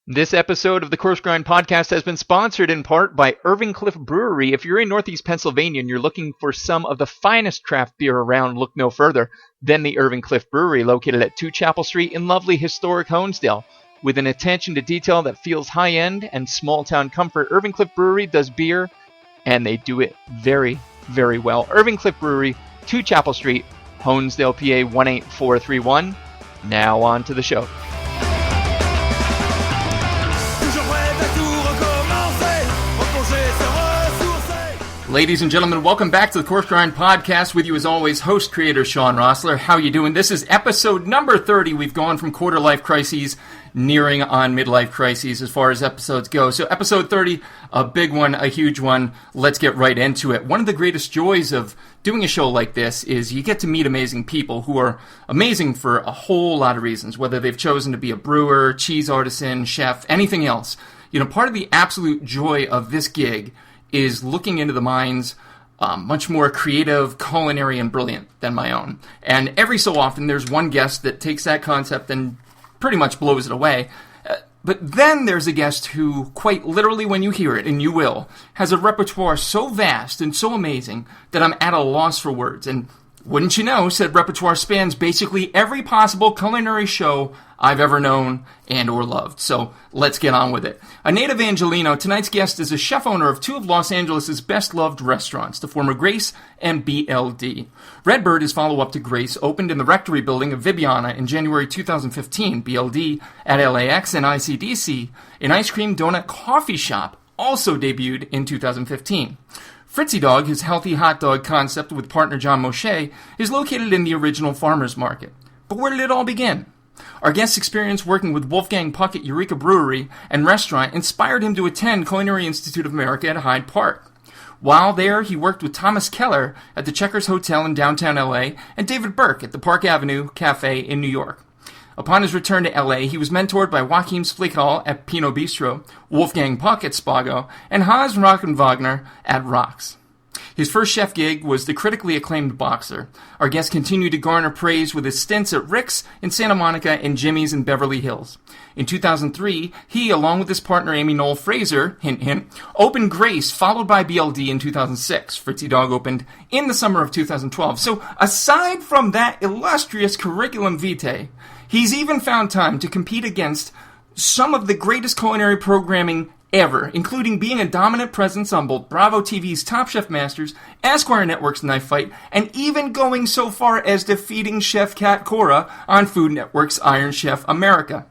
This episode of the Coarse Grind Podcast has been sponsored in part by Irving Cliff Brewery. If you're in Northeast Pennsylvania and you're looking for some of the finest craft beer around, look no further than the Irving Cliff Brewery, located at 2 Chapel Street in lovely historic Honesdale. With an attention to detail that feels high-end and small-town comfort, Irving Cliff Brewery does beer, and they do it very, very well. Irving Cliff Brewery, 2 Chapel Street, Honesdale, PA 18431. Now on to the show. Ladies and gentlemen, welcome back to the Coarse Grind Podcast. With you as always, host, creator Sean Rossler. How you doing? This is episode number 30. We've gone from quarter-life crises, nearing on midlife crises as far as episodes go. So episode 30, a big one, a huge one. Let's get right into it. One of the greatest joys of doing a show like this is you get to meet amazing people who are amazing for a whole lot of reasons, whether they've chosen to be a brewer, cheese artisan, chef, anything else. You know, part of the absolute joy of this gig is looking into the minds much more creative, culinary, and brilliant than my own. And every so often, there's one guest that takes that concept and pretty much blows it away. But then there's a guest who, quite literally when you hear it, and you will, has a repertoire so vast and so amazing that I'm at a loss for words. And wouldn't you know, said repertoire spans basically every possible culinary show I've ever known and or loved. So let's get on with it. A native Angelino, tonight's guest is a chef owner of two of Los Angeles' best-loved restaurants, the former Grace and BLD. Redbird is follow-up to Grace, opened in the Rectory building of Vibiana in January 2015. BLD at LAX and ICDC, an ice cream donut coffee shop, also debuted in 2015. Fritzy Dog, his healthy hot dog concept with partner John Moshe, is located in the original Farmers Market. But where did it all begin? Our guest's experience working with Wolfgang Puck at Eureka Brewery and Restaurant inspired him to attend Culinary Institute of America at Hyde Park. While there, he worked with Thomas Keller at the Checkers Hotel in downtown LA and David Burke at the Park Avenue Cafe in New York. Upon his return to LA, he was mentored by Joachim Splichal at Pinot Bistro, Wolfgang Puck at Spago, and Hans Rockenwagner at Rocks. His first chef gig was the critically acclaimed Boxer. Our guest continued to garner praise with his stints at Rick's in Santa Monica and Jimmy's in Beverly Hills. In 2003, he, along with his partner Amy Noel Fraser, hint hint, opened Grace, followed by BLD in 2006. Fritzy Dog opened in the summer of 2012. So aside from that illustrious curriculum vitae, he's even found time to compete against some of the greatest culinary programming ever, including being a dominant presence on both Bravo TV's Top Chef Masters, Esquire Network's Knife Fight, and even going so far as defeating Chef Kat Cora on Food Network's Iron Chef America.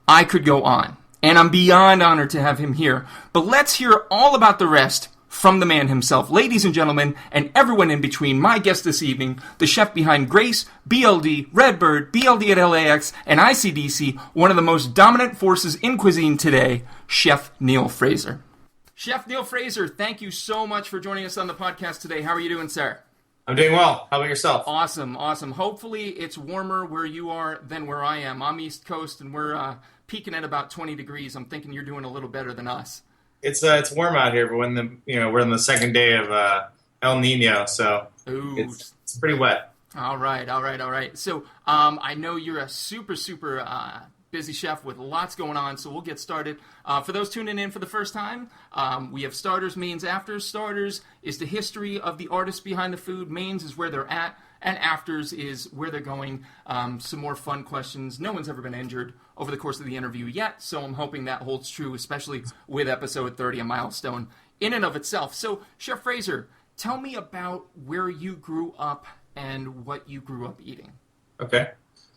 I could go on, and I'm beyond honored to have him here, but let's hear all about the rest from the man himself. Ladies and gentlemen, and everyone in between, my guest this evening, the chef behind Grace, BLD, Redbird, BLD at LAX, and ICDC, one of the most dominant forces in cuisine today, Chef Neal Fraser. Chef Neal Fraser, thank you so much for joining us on the podcast today. How are you doing, sir? I'm doing well. How about yourself? Awesome. Hopefully it's warmer where you are than where I am. I'm East Coast, and we're peaking at about 20 degrees. I'm thinking you're doing a little better than us. It's warm out here, but we're in the second day of El Nino, so it's pretty wet. All right. So I know you're a super busy chef with lots going on, so we'll get started. For those tuning in for the first time, we have starters, mains, afters. Starters is the history of the artists behind the food. Mains is where they're at, and afters is where they're going. Some more fun questions. No one's ever been injured over the course of the interview yet, so I'm hoping that holds true, especially with episode 30, a milestone in and of itself. So, Chef Fraser, tell me about where you grew up and what you grew up eating. Okay.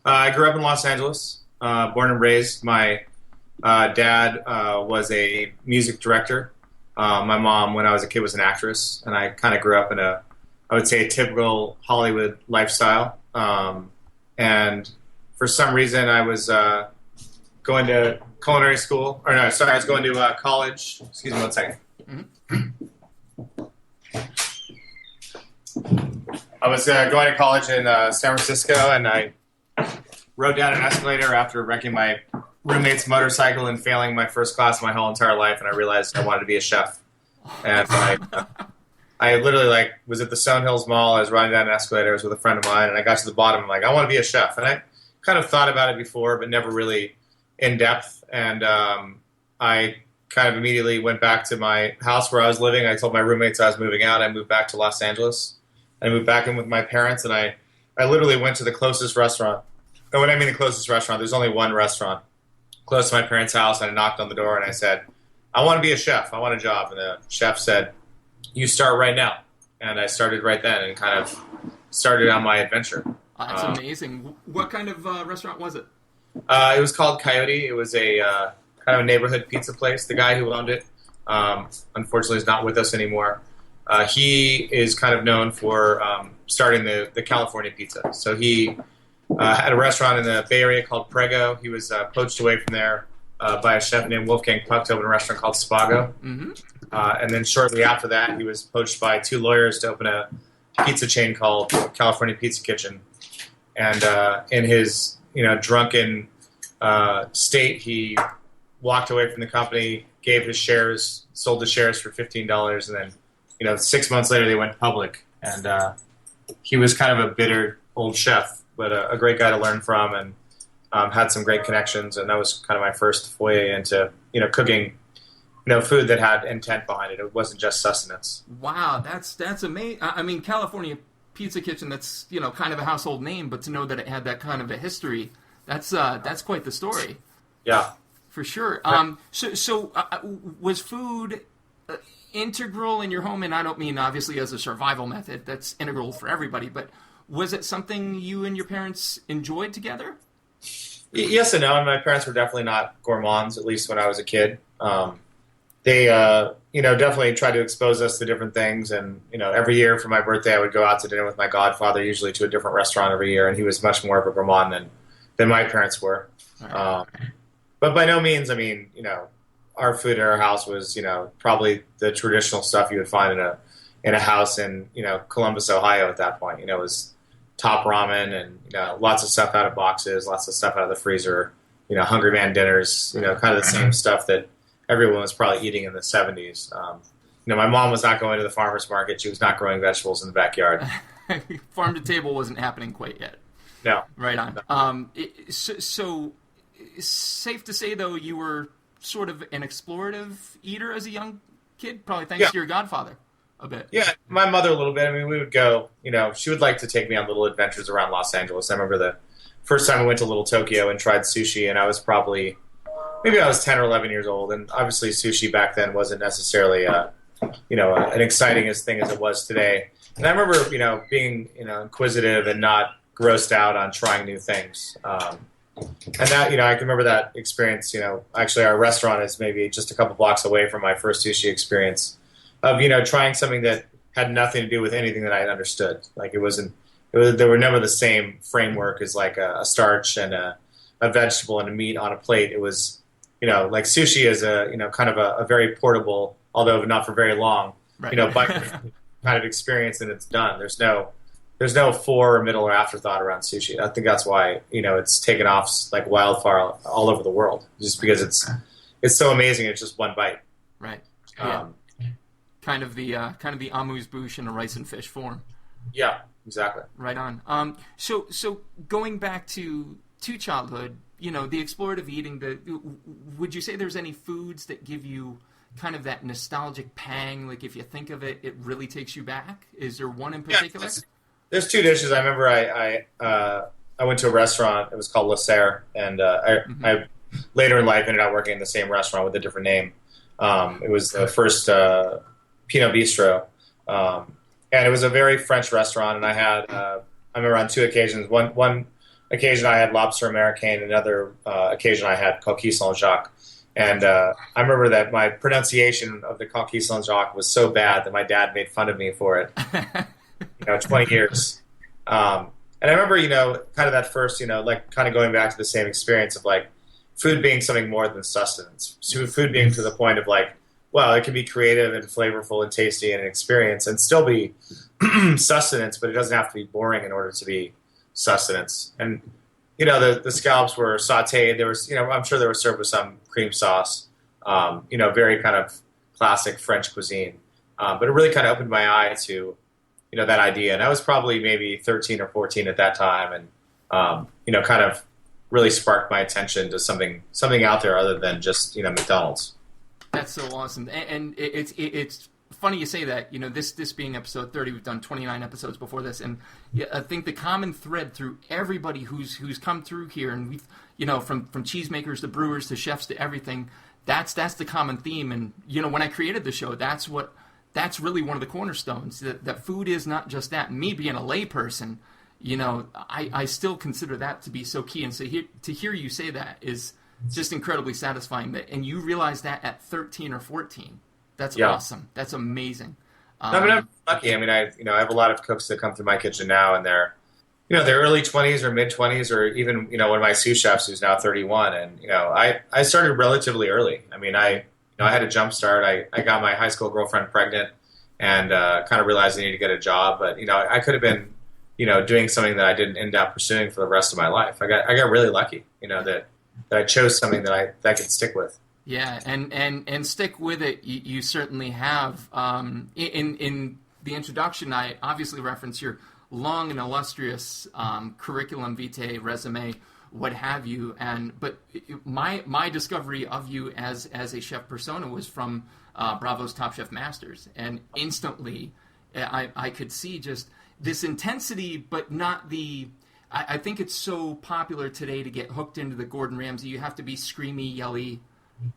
I grew up in Los Angeles, born and raised. My dad was a music director. My mom, when I was a kid, was an actress, and I kind of grew up in a typical Hollywood lifestyle. And for some reason, I was going to culinary school. I was going to college. Excuse me one second. Mm-hmm. I was going to college in San Francisco, and I rode down an escalator after wrecking my roommate's motorcycle and failing my first class my whole entire life, and I realized I wanted to be a chef. And I literally was at the Stone Hills Mall. I was riding down an escalator. I was with a friend of mine, and I got to the bottom. I'm like, I want to be a chef. And I kind of thought about it before, but never really in depth. And I kind of immediately went back to my house where I was living. I told my roommates I was moving out. I moved back to Los Angeles. I moved back in with my parents, and I literally went to the closest restaurant. And when I mean the closest restaurant, there's only one restaurant close to my parents' house. And I knocked on the door and I said, I want to be a chef. I want a job. And the chef said, you start right now. And I started right then and kind of started on my adventure. That's amazing. What kind of restaurant was it? It was called Coyote. It was a kind of a neighborhood pizza place. The guy who owned it, unfortunately, is not with us anymore. He is kind of known for starting the California pizza. So he had a restaurant in the Bay Area called Prego. He was poached away from there by a chef named Wolfgang Puck to open a restaurant called Spago. Mm-hmm. And then shortly after that, he was poached by two lawyers to open a pizza chain called California Pizza Kitchen. And in his drunken state, he walked away from the company, gave his shares, sold the shares for $15, and then 6 months later they went public. And he was kind of a bitter old chef, but a great guy to learn from, and had some great connections. And that was kind of my first foray into cooking food that had intent behind it. It wasn't just sustenance. Wow, that's amazing. I mean, California Pizza Kitchen, that's kind of a household name, but to know that it had that kind of a history, that's quite the story. Yeah, for sure. So was food integral in your home? And I don't mean obviously as a survival method. That's integral for everybody. But was it something you and your parents enjoyed together? Yes and no. And my parents were definitely not gourmands, at least when I was a kid. They, definitely tried to expose us to different things. And, every year for my birthday, I would go out to dinner with my godfather, usually to a different restaurant every year. And he was much more of a gourmand than my parents were. Right. But by no means, I mean, our food at our house was, probably the traditional stuff you would find in a house in, Columbus, Ohio at that point. It was top ramen and, lots of stuff out of boxes, lots of stuff out of the freezer, Hungry Man dinners, kind of the same stuff that everyone was probably eating in the 70s. My mom was not going to the farmer's market. She was not growing vegetables in the backyard. Farm to table wasn't happening quite yet. No. Right on. No. So safe to say, though, you were sort of an explorative eater as a young kid, probably thanks to your godfather a bit. Yeah, my mother a little bit. I mean, we would go, she would like to take me on little adventures around Los Angeles. I remember the first time I went to Little Tokyo and tried sushi, and I was probably... Maybe I was 10 or 11 years old, and obviously sushi back then wasn't necessarily, an exciting thing as it was today. And I remember, being, inquisitive and not grossed out on trying new things. And that, I can remember that experience. Actually, our restaurant is maybe just a couple blocks away from my first sushi experience of, trying something that had nothing to do with anything that I had understood. Like there were never the same framework as like a starch and a vegetable and a meat on a plate. It was, like sushi is a, kind of a very portable, although not for very long, right. Bite kind of experience, and it's done. There's no fore or middle or afterthought around sushi. I think that's why, it's taken off like wildfire all over the world, just because it's so amazing. It's just one bite. Right. Yeah. Kind of the amuse-bouche in a rice and fish form. Yeah, exactly. Right on. So going back to childhood, the explorative eating, would you say there's any foods that give you kind of that nostalgic pang? Like if you think of it, it really takes you back? Is there one in particular? Yeah, there's two dishes. I remember I went to a restaurant. It was called Le Serre, and I later in life ended up working in the same restaurant with a different name. It was the first Pinot Bistro, and it was a very French restaurant. And I had I remember on two occasions. One occasion I had lobster américain, another occasion I had coquille Saint-Jacques. And I remember that my pronunciation of the coquille Saint-Jacques was so bad that my dad made fun of me for it. 20 years. And I remember, kind of that first, like kind of going back to the same experience of like food being something more than sustenance. So food being to the point of like, well, it can be creative and flavorful and tasty and an experience and still be sustenance, but it doesn't have to be boring in order to be sustenance. And the scallops were sautéed. There was, I'm sure they were served with some cream sauce. Very kind of classic French cuisine. But it really kind of opened my eye to, that idea. And I was probably maybe 13 or 14 at that time, and kind of really sparked my attention to something out there other than just McDonald's. That's so awesome, and it's funny you say that. This being episode 30, we've done 29 episodes before this, and I think the common thread through everybody who's come through here, and we've from cheesemakers to brewers to chefs to everything, that's the common theme. And when I created the show, that's really one of the cornerstones, that food is not just that. Me being a layperson, I still consider that to be so key, and so to hear you say that is just incredibly satisfying. And you realize that at 13 or 14. That's awesome. That's amazing. I'm lucky. I mean, I have a lot of cooks that come through my kitchen now, and they're their early 20s or mid 20s, or even one of my sous chefs who's now 31. And I started relatively early. I mean, I had a jump start. I got my high school girlfriend pregnant, and kind of realized I needed to get a job. But I could have been doing something that I didn't end up pursuing for the rest of my life. I got really lucky. That I chose something that I could stick with. Yeah, and stick with it. You certainly have. In the introduction, I obviously reference your long and illustrious curriculum vitae, resume, what have you. But my discovery of you as a chef persona was from Bravo's Top Chef Masters, and instantly I could see just this intensity, but not the. I think it's so popular today to get hooked into the Gordon Ramsay. You have to be screamy, yelly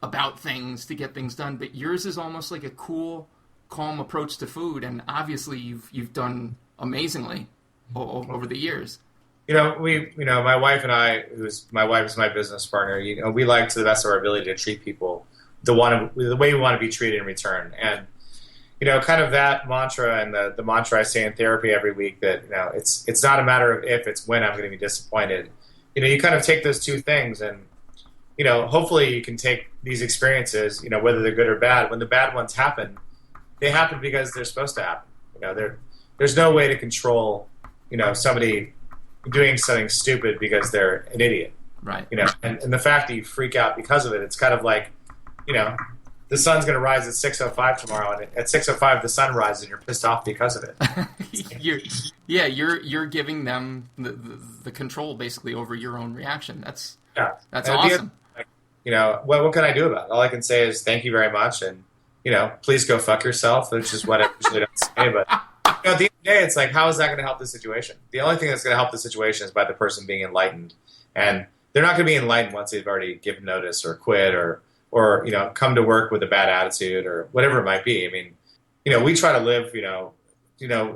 about things to get things done, but yours is almost like a cool, calm approach to food, and obviously you've done amazingly over the years. My wife and I, my wife is my business partner. We like to the best of our ability to treat people the way we want to be treated in return, and kind of that mantra, and the mantra I say in therapy every week, that it's not a matter of if, it's when I'm going to be disappointed. You kind of take those two things, and hopefully you can take these experiences, whether they're good or bad. When the bad ones happen, they happen because they're supposed to happen. There's no way to control, somebody doing something stupid because they're an idiot. Right. And the fact that you freak out because of it, it's kind of like, the sun's going to rise at 6:05 tomorrow, and at 6:05 the sun rises, and you're pissed off because of it. You're giving them the control basically over your own reaction. That's and awesome. What can I do about it? All I can say is thank you very much, and please go fuck yourself, which is what I usually don't say. But at the end of the day, it's like, how is that going to help the situation? The only thing that's going to help the situation is by the person being enlightened, and they're not going to be enlightened once they've already given notice or quit or come to work with a bad attitude or whatever it might be. I mean, we try to live,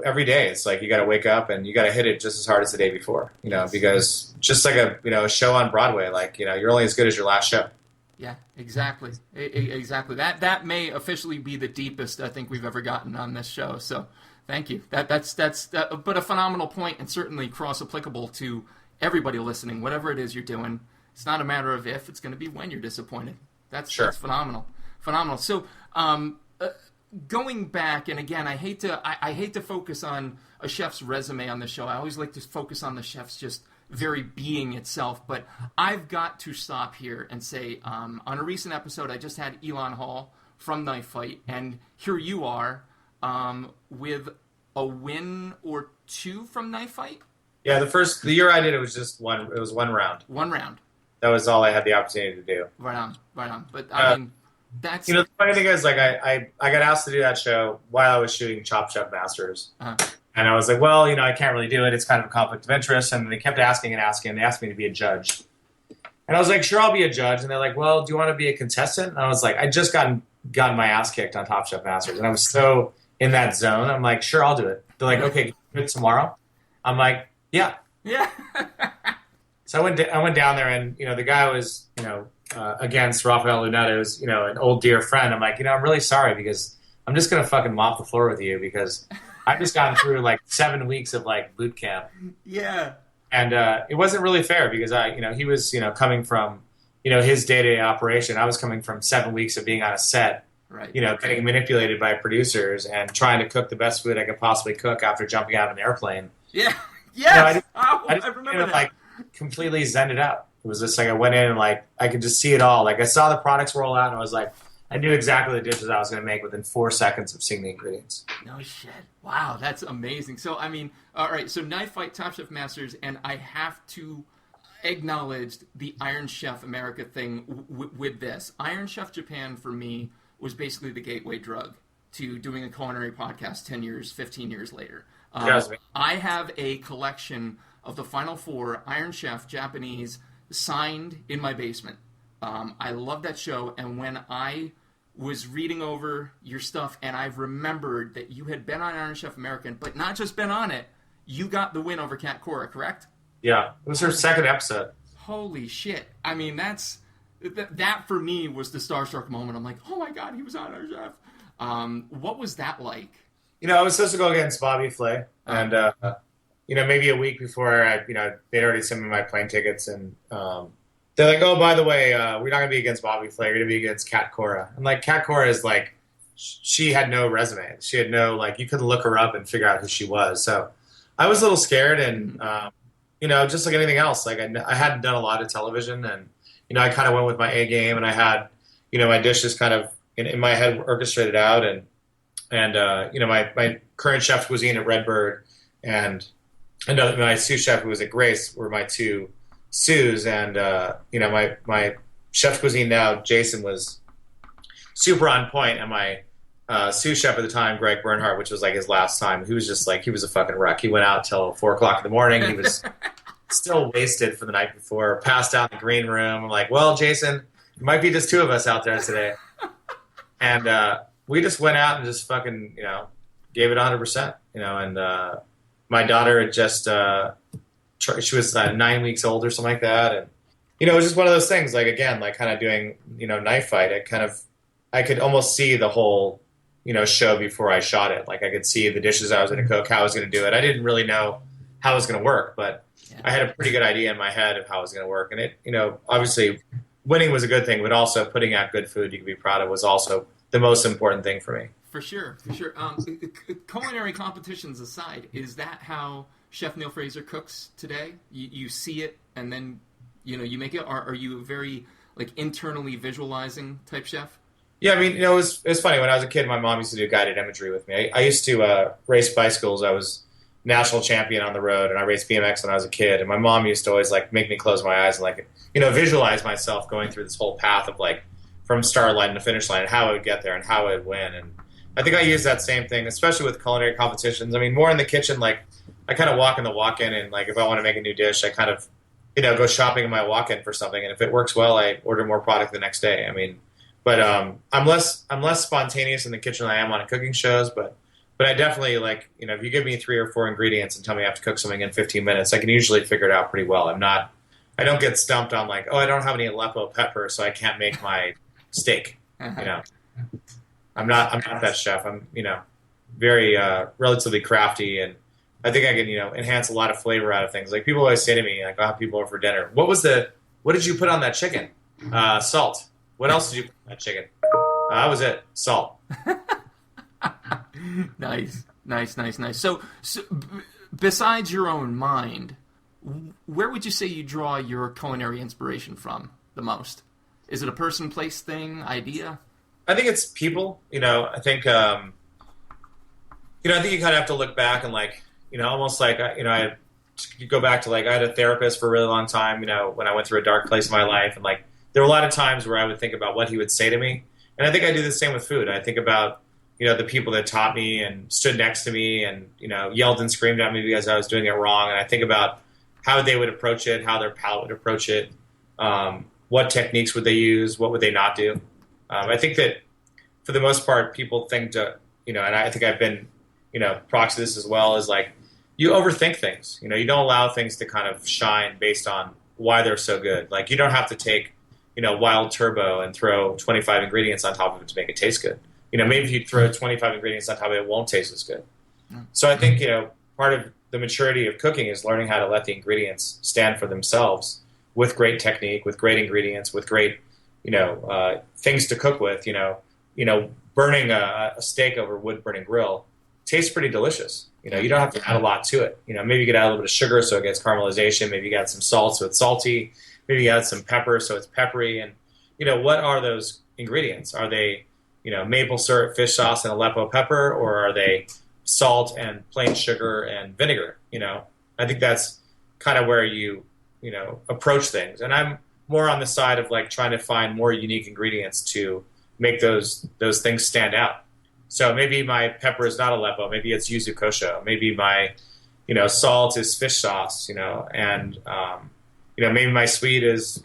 every day. It's like you got to wake up and you got to hit it just as hard as the day before, because just like a show on Broadway, like, you're only as good as your last show. Yeah, exactly. Exactly. That may officially be the deepest I think we've ever gotten on this show. So thank you. That's but a phenomenal point, and certainly cross applicable to everybody listening, whatever it is you're doing. It's not a matter of if, it's going to be when you're disappointed. That's phenomenal. So, going back, and again, I hate to focus on a chef's resume on the show. I always like to focus on the chef's just very being itself. But I've got to stop here and say, on a recent episode, I just had Elon Hall from Knife Fight, and here you are with a win or two from Knife Fight. Yeah, the year I did, it was just one. It was one round. One round. That was all I had the opportunity to do. Right on. But I mean, that's the funny thing is, like, I got asked to do that show while I was shooting Top Chef Masters, and I was like, well, I can't really do it. It's kind of a conflict of interest, and they kept asking and asking. And they asked me to be a judge, and I was like, sure, I'll be a judge. And they're like, well, do you want to be a contestant? And I was like, I just gotten my ass kicked on Top Chef Masters, and I was so in that zone. I'm like, sure, I'll do it. They're like, okay, can you do it tomorrow? I'm like, yeah. So I went down there, and the guy was against Rafael Lunetta, who's an old dear friend. I'm like, I'm really sorry, because I'm just gonna fucking mop the floor with you, because I've just gotten through like 7 weeks of like boot camp. Yeah. And it wasn't really fair, because he was coming from his day-to-day operation. I was coming from 7 weeks of being on a set, right? Getting manipulated by producers and trying to cook the best food I could possibly cook after jumping out of an airplane. Yeah. Yes. I remember that. Like, completely zened it out. It was just like I went in and like I could just see it all. Like I saw the products roll out, and I was like, I knew exactly the dishes I was going to make within 4 seconds of seeing the ingredients. No shit. Wow, that's amazing. So I mean, all right. So Knife Fight, Top Chef Masters, and I have to. acknowledged the Iron Chef America thing with this. Iron Chef Japan, for me, was basically the gateway drug to doing a culinary podcast 10 years, 15 years later. I have a collection of the Final Four Iron Chef Japanese signed in my basement. I love that show, and when I was reading over your stuff, and I've remembered that you had been on Iron Chef American, but not just been on it, you got the win over Kat Cora, correct? Yeah, it was her second episode. Holy shit. I mean, that for me was the starstruck moment. I'm like, oh my God, he was on Iron Chef. What was that like? I was supposed to go against Bobby Flay, and maybe a week before, they'd already sent me my plane tickets, and they're like, oh, by the way, we're not going to be against Bobby Flay. We're going to be against Kat Cora. And, Kat Cora is, she had no resume. She had no, you couldn't look her up and figure out who she was. So I was a little scared, and, just like anything else, I hadn't done a lot of television, and, I kind of went with my A game, and I had, my dishes kind of in my head orchestrated out, and my current chef cuisine at Redbird and my sous chef who was at Grace were my two sous, and my chef cuisine now, Jason, was super on point, and my sous chef at the time, Greg Bernhardt, which was his last time, he was just he was a fucking wreck. He went out till 4 o'clock in the morning. He was still wasted from the night before, passed out in the green room. I'm like, well, Jason, it might be just two of us out there today. And we just went out and just fucking, gave it 100%, and my daughter had just, she was 9 weeks old or something like that. And, it was just one of those things, kind of doing, Knife Fight. I could almost see the whole, show before I shot it. I could see the dishes I was going to cook, how I was going to do it. I didn't really know how it was going to work, but I had a pretty good idea in my head of how it was going to work. And it, obviously winning was a good thing, but also putting out good food you could be proud of was also the most important thing for me. For sure. Culinary competitions aside, is that how Chef Neal Fraser cooks today? You see it and then, you make it? Or are you a very, internally visualizing type chef? Yeah, it was funny. When I was a kid, my mom used to do guided imagery with me. I used to race bicycles. I was national champion on the road, and I raced BMX when I was a kid. And my mom used to always, make me close my eyes and, visualize myself going through this whole path of, from start line to finish line, and how I would get there and how I would win. And I think I use that same thing, especially with culinary competitions. More in the kitchen, I kind of walk in the walk-in, and if I want to make a new dish, I kind of, go shopping in my walk-in for something. And if it works well, I order more product the next day. But I'm less spontaneous in the kitchen than I am on cooking shows. But I definitely if you give me 3 or 4 ingredients and tell me I have to cook something in 15 minutes, I can usually figure it out pretty well. I don't get stumped on I don't have any Aleppo pepper, so I can't make my steak. I'm not that chef. I'm very relatively crafty, and I think I can enhance a lot of flavor out of things. People always say to me, I'll have people over for dinner. What did you put on that chicken? Salt. What else did you put on that chicken? That was it. Salt. Nice. So besides your own mind, where would you say you draw your culinary inspiration from the most? Is it a person, place, thing, idea? I think it's people. I think I think you kind of have to look back and almost I go back to I had a therapist for a really long time. When I went through a dark place in my life, and there were a lot of times where I would think about what he would say to me, and I think I do the same with food. I think about the people that taught me and stood next to me and yelled and screamed at me because I was doing it wrong, and I think about how they would approach it, how their palate would approach it, what techniques would they use, what would they not do. I think that for the most part, people think and I think I've been, proxy this as well, is you overthink things. You don't allow things to kind of shine based on why they're so good. You don't have to take, wild turbo and throw 25 ingredients on top of it to make it taste good. Maybe if you throw 25 ingredients on top of it, it won't taste as good. So I think, part of the maturity of cooking is learning how to let the ingredients stand for themselves with great technique, with great ingredients, with great, things to cook with. Burning a steak over a wood-burning grill tastes pretty delicious. You don't have to add a lot to it. Maybe you could add a little bit of sugar so it gets caramelization. Maybe you add some salt so it's salty. Maybe you add some pepper so it's peppery. And, what are those ingredients? Are they, maple syrup, fish sauce, and Aleppo pepper, or are they salt and plain sugar and vinegar? I think that's kind of where you approach things. And I'm more on the side of like trying to find more unique ingredients to make those things stand out. So maybe my pepper is not Aleppo, maybe it's yuzu kosho, maybe my salt is fish sauce, and maybe my sweet is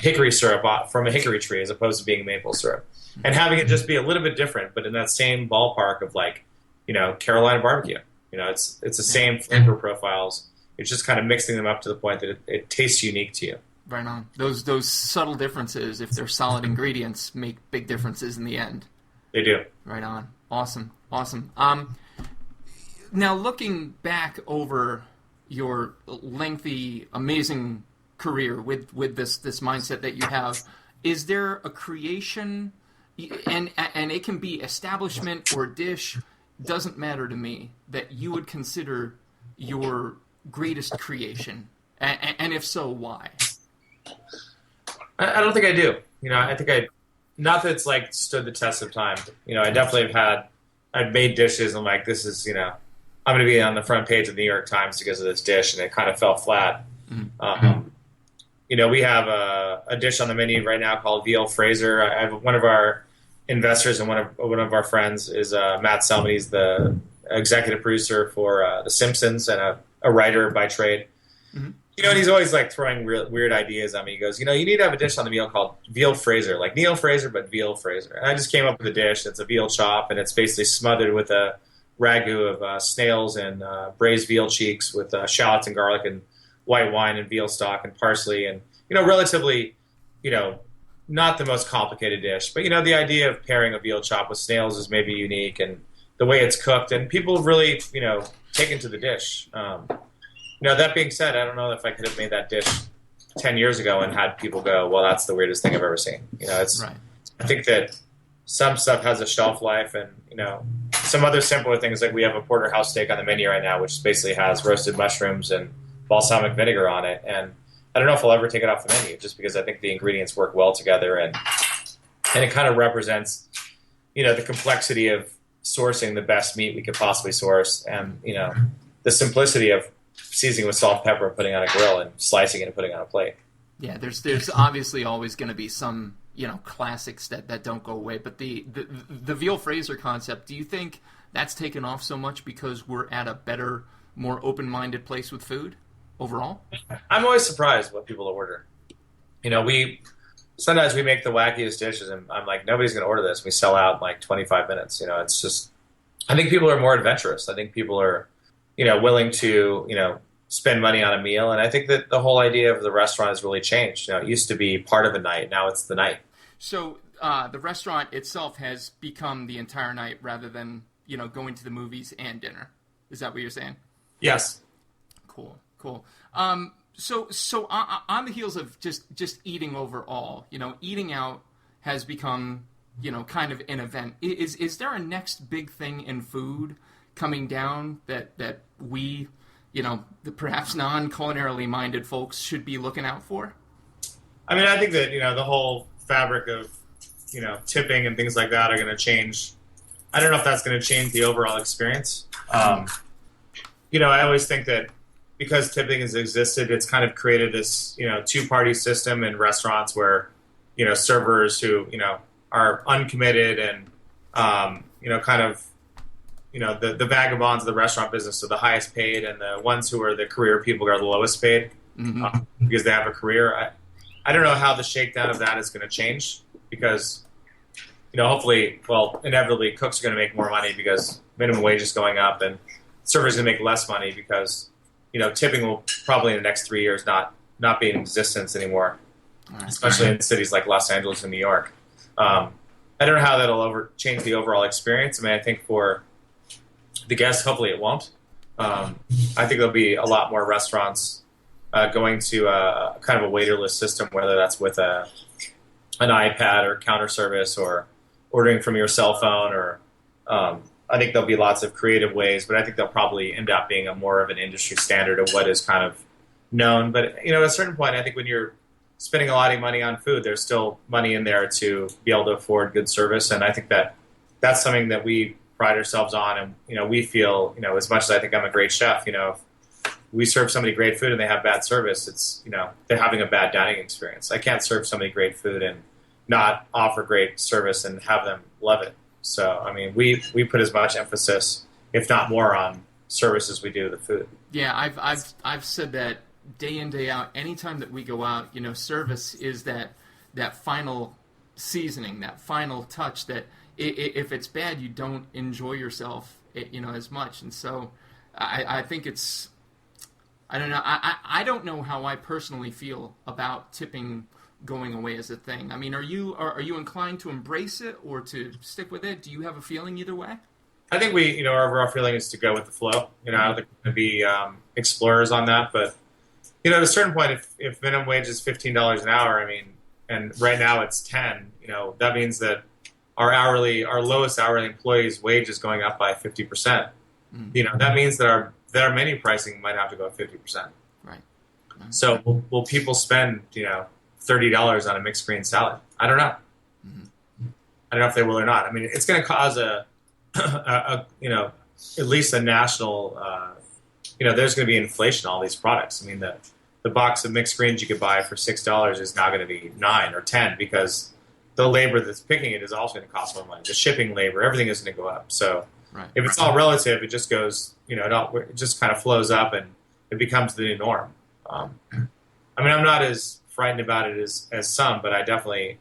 hickory syrup from a hickory tree as opposed to being maple syrup, and having it just be a little bit different, but in that same ballpark of like Carolina barbecue. It's the same flavor profiles. It's just kind of mixing them up to the point that it tastes unique to you. Right on. Those subtle differences, if they're solid ingredients, make big differences in the end. They do. Right on. Awesome. Now, looking back over your lengthy, amazing career with this mindset that you have, is there a creation, and it can be establishment or dish, doesn't matter to me, that you would consider your greatest creation? And if so, why? I don't think I do. I think not that it's like stood the test of time. I definitely I've made dishes and I'm like, this is, I'm going to be on the front page of the New York Times because of this dish, and it kind of fell flat. Mm-hmm. We have a dish on the menu right now called Veal Fraser. I have one of our investors and one of our friends is Matt Selman. He's the executive producer for The Simpsons and a writer by trade. Mm-hmm. And he's always like throwing weird ideas at me. He goes, you need to have a dish on the meal called Veal Fraser, like Neal Fraser, but Veal Fraser. And I just came up with a dish. It's a veal chop, and it's basically smothered with a ragu of snails and braised veal cheeks with shallots and garlic and white wine and veal stock and parsley. And, relatively, not the most complicated dish. But, the idea of pairing a veal chop with snails is maybe unique, and the way it's cooked. And people have really, taken to the dish. That being said, I don't know if I could have made that dish 10 years ago and had people go, well, that's the weirdest thing I've ever seen. Right. I think that some stuff has a shelf life, and, some other simpler things, like we have a porterhouse steak on the menu right now, which basically has roasted mushrooms and balsamic vinegar on it. And I don't know if I'll ever take it off the menu, just because I think the ingredients work well together, and it kind of represents, the complexity of sourcing the best meat we could possibly source, and, the simplicity of seasoning with salt and pepper and putting on a grill and slicing it and putting it on a plate. Yeah, there's obviously always going to be some classics that don't go away. But the Veal Fraser concept, do you think that's taken off so much because we're at a better, more open-minded place with food overall? I'm always surprised what people order. Sometimes we make the wackiest dishes, and I'm like, nobody's going to order this. We sell out in like 25 minutes. It's just, I think people are more adventurous. I think people are willing to, spend money on a meal. And I think that the whole idea of the restaurant has really changed. It used to be part of the night. Now it's the night. So the restaurant itself has become the entire night rather than, going to the movies and dinner. Is that what you're saying? Yes. Cool. So on the heels of just eating overall, eating out has become, kind of an event. Is there a next big thing in food coming down that we, the perhaps non-culinarily minded folks should be looking out for? I mean, I think that, the whole fabric of, tipping and things like that are going to change. I don't know if that's going to change the overall experience. I always think that because tipping has existed, it's kind of created this, two-party system in restaurants where, servers who, are uncommitted and, kind of, the vagabonds of the restaurant business are the highest paid, and the ones who are the career people are the lowest paid because they have a career. I don't know how the shakedown of that is going to change because, hopefully, inevitably cooks are going to make more money because minimum wage is going up, and servers are going to make less money because, tipping will probably in the next 3 years not be in existence anymore, especially in cities like Los Angeles and New York. I don't know how that'll change the overall experience. I mean, I think for the guests, hopefully it won't. I think there'll be a lot more restaurants going to kind of a waiterless system, whether that's with an iPad or counter service or ordering from your cell phone. Or I think there'll be lots of creative ways, but I think they'll probably end up being more of an industry standard of what is kind of known. But at a certain point, I think when you're spending a lot of money on food, there's still money in there to be able to afford good service, and I think that that's something that we pride ourselves on, and we feel, as much as I think I'm a great chef, if we serve somebody great food and they have bad service, it's, they're having a bad dining experience. I can't serve somebody great food and not offer great service and have them love it. So, I mean, we put as much emphasis, if not more, on service as we do the food. Yeah, I've said that day in, day out. Anytime that we go out, service is that final seasoning, that final touch that if it's bad, you don't enjoy yourself, as much. And so I think it's, I don't know. I don't know how I personally feel about tipping going away as a thing. I mean, are you inclined to embrace it or to stick with it? Do you have a feeling either way? I think our overall feeling is to go with the flow. I don't think we're going to be explorers on that. But, at a certain point, if minimum wage is $15 an hour, I mean, and right now it's 10, that means that our lowest hourly employee's wage is going up by 50%. Mm-hmm. That means that our menu pricing might have to go up 50%. Right. So will people spend, $30 on a mixed green salad? I don't know. Mm-hmm. I don't know if they will or not. I mean, it's going to cause at least a national, there's going to be inflation on all these products. I mean, the box of mixed greens you could buy for $6 is now going to be $9 or $10 because the labor that's picking it is also going to cost more money. The shipping labor, everything is going to go up. So if it's all relative, it just goes, it just kind of flows up and it becomes the new norm. I mean, I'm not as frightened about it as some, but I definitely,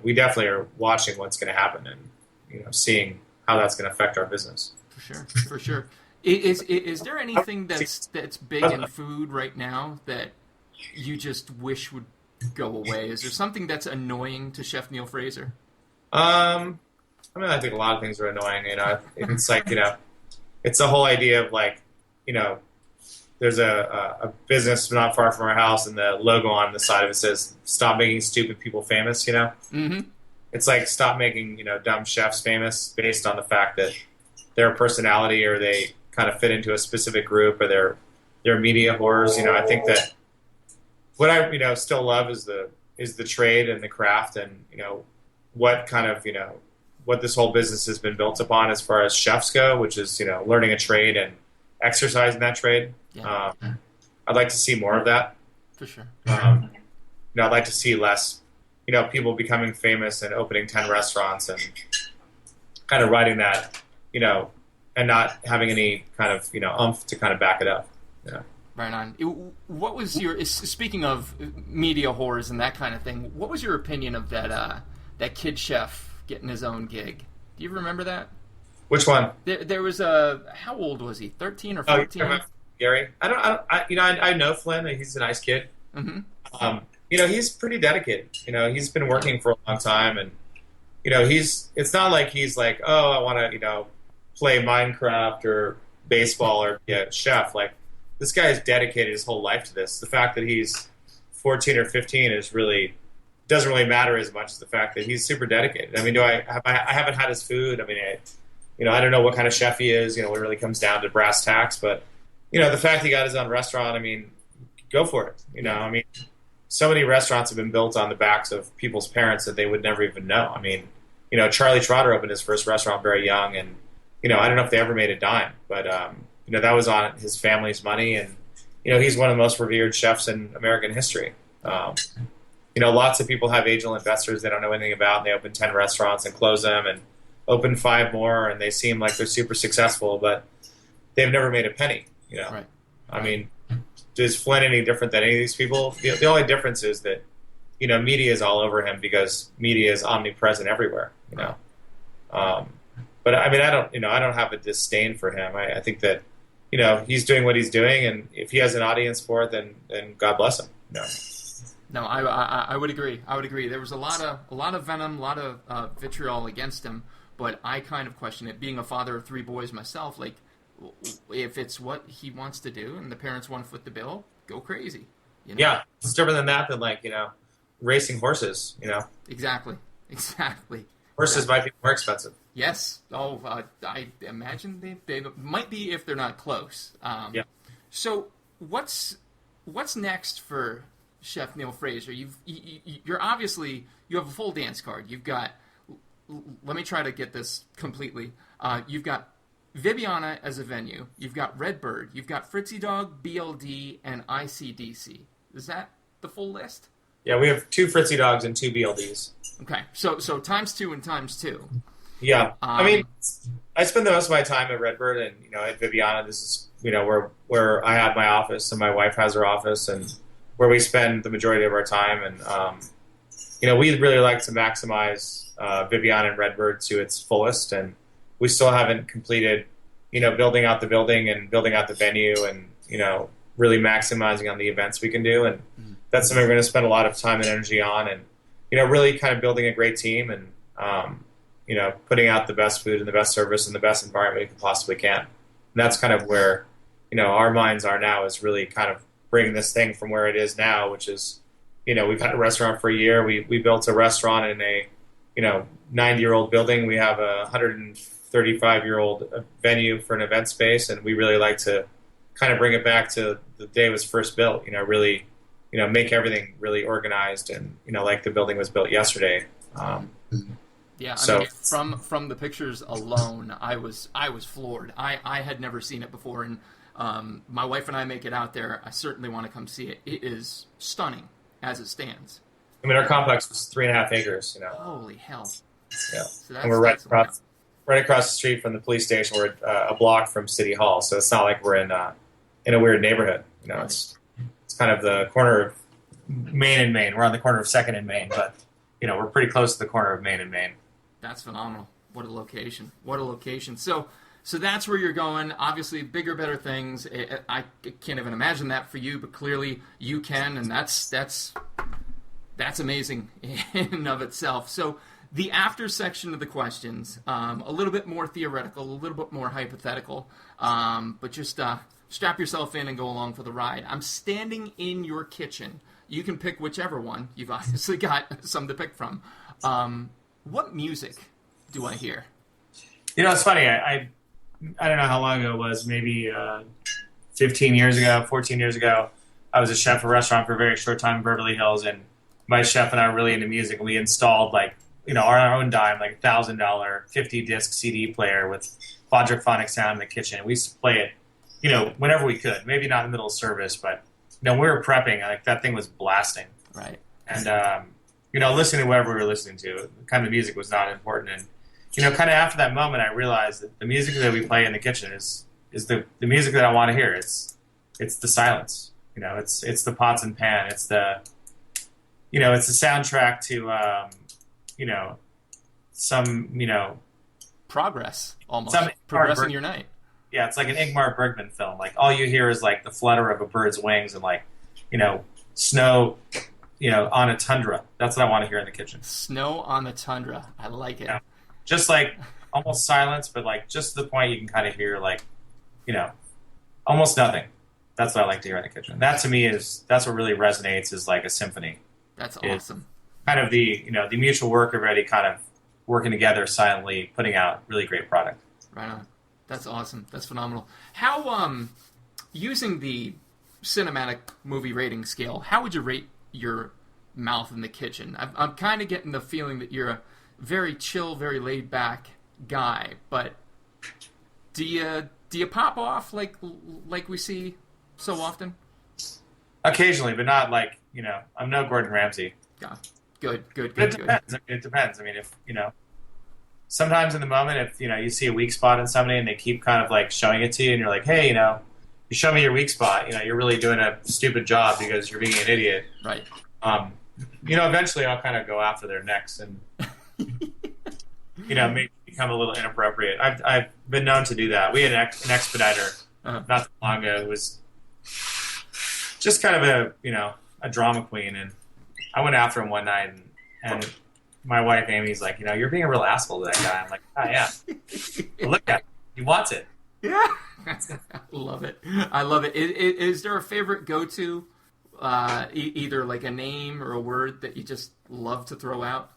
we definitely are watching what's going to happen and, seeing how that's going to affect our business. For sure. Is there anything that's big in food right now that you just wish would go away? Is there something that's annoying to Chef Neal Fraser? I mean, I think a lot of things are annoying. It's like, it's the whole idea of like, there's a business not far from our house, and the logo on the side of it says, "Stop making stupid people famous." Mm-hmm. It's like stop making dumb chefs famous based on the fact that their personality or they kind of fit into a specific group or they're media whores. I think that what I still love is the trade and the craft and what kind of what this whole business has been built upon as far as chefs go, which is learning a trade and exercising that trade. Yeah. I'd like to see more of that. For sure. I'd like to see less people becoming famous and opening 10 restaurants and kind of riding that and not having any kind of oomph to kind of back it up. Right on. What was your, speaking of media whores and that kind of thing, what was your opinion of that kid chef getting his own gig? Do you remember that? Which one? There was how old was he? 13 or 14? Oh, Gary? I know Flynn. He's a nice kid. Mm-hmm. He's pretty dedicated. He's been working for a long time, and it's not like he's like, oh, I want to play Minecraft or baseball or be a chef. Like, this guy has dedicated his whole life to this. The fact that he's 14 or 15 doesn't really matter as much as the fact that he's super dedicated. I mean, I haven't had his food. I mean, I don't know what kind of chef he is. It really comes down to brass tacks. But the fact he got his own restaurant, I mean, go for it. I mean, so many restaurants have been built on the backs of people's parents that they would never even know. I mean, Charlie Trotter opened his first restaurant very young, and I don't know if they ever made a dime, but that was on his family's money, and he's one of the most revered chefs in American history. Lots of people have angel investors they don't know anything about, and they open 10 restaurants and close them and open 5 more, and they seem like they're super successful, but they've never made a penny. Right. I mean, is Flynn any different than any of these people? The only difference is that media is all over him because media is omnipresent everywhere. But I mean, I don't have a disdain for him. I think that he's doing what he's doing, and if he has an audience for it, then God bless him. No, I would agree. I would agree. There was a lot of venom, a lot of vitriol against him, but I kind of question it. Being a father of 3 boys myself, like, if it's what he wants to do and the parents want to foot the bill, go crazy. Yeah, it's different than that. Than racing horses. Exactly. Horses might be more expensive. Yes. Oh, I imagine they might be if they're not close. Yeah. So what's next for Chef Neal Fraser? You're obviously, you have a full dance card. You've got, let me try to get this completely. You've got Viviana as a venue. You've got Redbird. You've got Fritzy Dog, BLD, and ICDC. Is that the full list? Yeah, we have 2 Fritzy Dogs and 2 BLDs. Okay, so times 2 and times 2. Yeah, I mean, I spend the most of my time at Redbird, and at Viviana, this is where I have my office and my wife has her office, and where we spend the majority of our time. And we'd really like to maximize Viviana and Redbird to its fullest, and we still haven't completed, building out the building and building out the venue, and really maximizing on the events we can do, and that's something we're going to spend a lot of time and energy on, and really kind of building a great team and. Putting out the best food and the best service and the best environment we can possibly can. And that's kind of where, our minds are now, is really kind of bringing this thing from where it is now, which is, we've had a restaurant for a year. We built a restaurant in a, 90-year-old building. We have a 135-year-old venue for an event space, and we really like to kind of bring it back to the day it was first built, really, make everything really organized and, like the building was built yesterday. Yeah, I mean, from the pictures alone, I was floored. I had never seen it before, and my wife and I make it out there. I certainly want to come see it. It is stunning as it stands. I mean, our complex was 3.5 acres. Holy hell! Yeah, so and we're right across the street from the police station. We're a block from City Hall, so it's not like we're in a weird neighborhood. Right. It's kind of the corner of Main and Main. We're on the corner of 2nd and Main, but we're pretty close to the corner of Main and Main. That's phenomenal. What a location. What a location. So that's where you're going. Obviously, bigger, better things. I can't even imagine that for you, but clearly you can, and that's amazing in and of itself. So the after section of the questions, a little bit more theoretical, a little bit more hypothetical, but just strap yourself in and go along for the ride. I'm standing in your kitchen. You can pick whichever one. You've obviously got some to pick from. What music do I hear? It's funny. I don't know how long ago it was. Maybe 15 years ago, 14 years ago. I was a chef at a restaurant for a very short time in Beverly Hills, and my chef and I were really into music. And we installed our own dime, $1,000 50-disc CD player with quadraphonic sound in the kitchen. We used to play it, whenever we could. Maybe not in the middle of service, but we were prepping. That thing was blasting. Right. And listening to whatever we were listening to, kind of music was not important. And, kind of after that moment, I realized that the music that we play in the kitchen is the music that I want to hear. It's the silence. It's the pots and pan. It's the, it's the soundtrack to, some, progress, almost. Progressing your night. Yeah, it's like an Ingmar Bergman film. All you hear is, the flutter of a bird's wings and, snow... on a tundra. That's what I want to hear in the kitchen. Snow on the tundra. I like it. Yeah. Just almost silence, but just to the point you can kind of hear almost nothing. That's what I like to hear in the kitchen. That to me that's what really resonates is like a symphony. That's awesome. Kind of the mutual work of everybody kind of working together silently, putting out really great product. Right on. That's awesome. That's phenomenal. How using the cinematic movie rating scale, how would you rate your mouth in the kitchen? I'm kind of getting the feeling that you're a very chill, very laid back guy, but do you pop off like we see so often? Occasionally, but not I'm no Gordon Ramsay. Yeah. Good. It depends. It depends. I mean, if sometimes in the moment, if you see a weak spot in somebody and they keep kind of showing it to you, and you're like, hey, you show me your weak spot. You're really doing a stupid job because you're being an idiot. Right. Eventually I'll kind of go after their necks and, maybe become a little inappropriate. I've been known to do that. We had an expediter not that long ago who was just kind of a drama queen, and I went after him one night, and my wife Amy's like, you're being a real asshole to that guy. I'm like, oh yeah. Look at him. He wants it. Yeah. I love it. Is there a favorite go-to? Either a name or a word that you just love to throw out?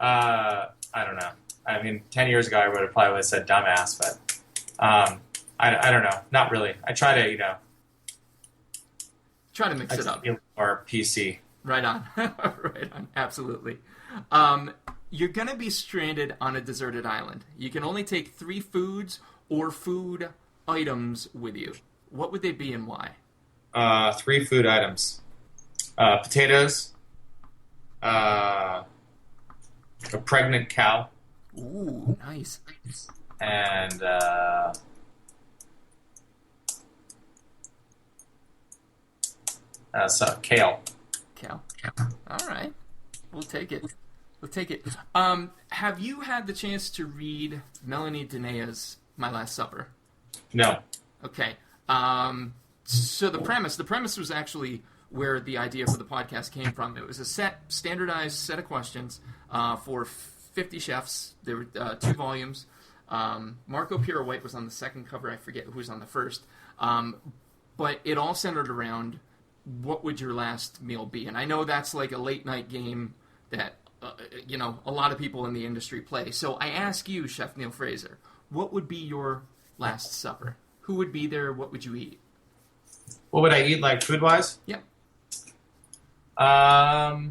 I don't know. I mean, 10 years ago, I probably would have said dumbass, but I don't know. Not really. I try to, try to mix it up. Or PC. Right on. Right on. Absolutely. You're going to be stranded on a deserted island. You can only take 3 foods or food items with you, what would they be and why? 3 food items. Potatoes, a pregnant cow, Ooh, nice. and kale. Cal. All right. We'll take it. Have you had the chance to read Melanie Denea's My Last Supper? No. Okay. So the premise was actually where the idea for the podcast came from. It was a standardized set of questions for 50 chefs. There were 2 volumes. Marco Pira White was on the second cover. I forget who was on the first. But it all centered around what would your last meal be? And I know that's like a late night game that a lot of people in the industry play. So I ask you, Chef Neal Fraser, what would be your last supper? Who would be there? What would you eat? What would I eat, like food-wise? Yep. I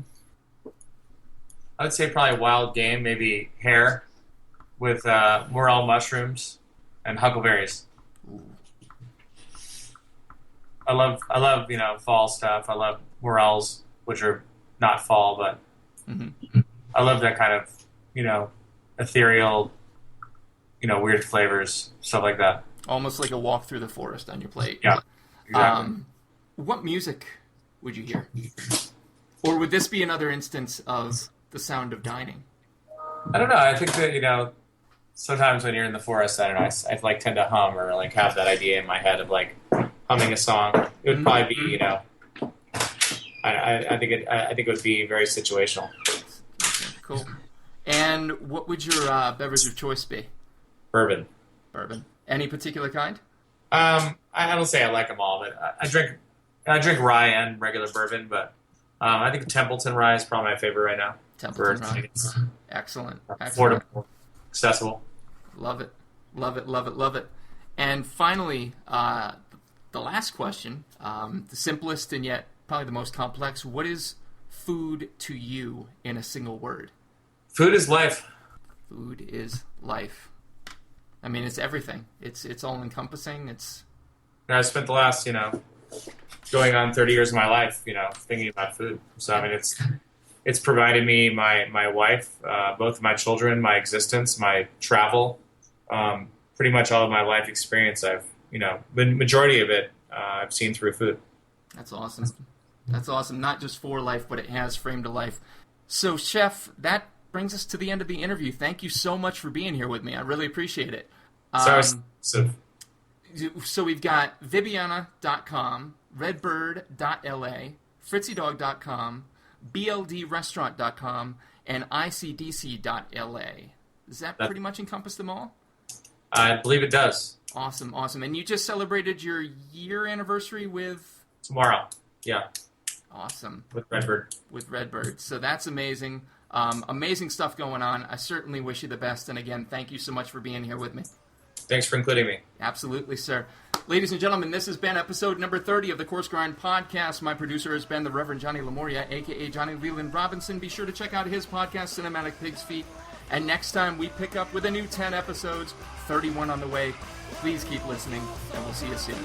would say probably wild game, maybe hare with morel mushrooms and huckleberries. Ooh. I love fall stuff. I love morels, which are not fall, but I love that kind of ethereal, weird flavors, stuff like that. Almost like a walk through the forest on your plate. Yeah, exactly. What music would you hear? Or would this be another instance of the sound of dining? I don't know. I think that, sometimes when you're in the forest, I don't know, I like tend to hum or like have that idea in my head of like humming a song. It would probably be, I think it would be very situational. Cool. And what would your beverage of choice be? Bourbon. Any particular kind? I don't say I like them all, but I drink rye and regular bourbon, but I think Templeton rye is probably my favorite right now. Templeton rye. Excellent. Affordable, accessible. Love it. And finally, the last question, the simplest and yet probably the most complex. What is food to you in a single word? Food is life. Food is life. I mean, it's everything. It's all encompassing. I spent the last, going on 30 years of my life, thinking about food. So I mean, it's provided me my wife, both of my children, my existence, my travel, pretty much all of my life experience. I've, the majority of it, I've seen through food. That's awesome. Not just for life, but it has framed a life. So, Chef, that brings us to the end of the interview. Thank you so much for being here with me. I really appreciate it. So we've got Vibiana.com, Redbird.la, FritzyDog.com, BLDRestaurant.com, and ICDC.la. Does that pretty much encompass them all? I believe it does. Awesome. And you just celebrated your year anniversary with? Tomorrow, yeah. Awesome. With Redbird. So that's amazing. Amazing stuff going on. I certainly wish you the best. And again, thank you so much for being here with me. Thanks for including me. Absolutely, sir. Ladies and gentlemen, this has been episode number 30 of the Coarse Grind Podcast. My producer has been the Reverend Johnny Lamoria, a.k.a. Johnny Leland Robinson. Be sure to check out his podcast, Cinematic Pig's Feet. And next time we pick up with a new 10 episodes, 31 on the way. Please keep listening, and we'll see you soon.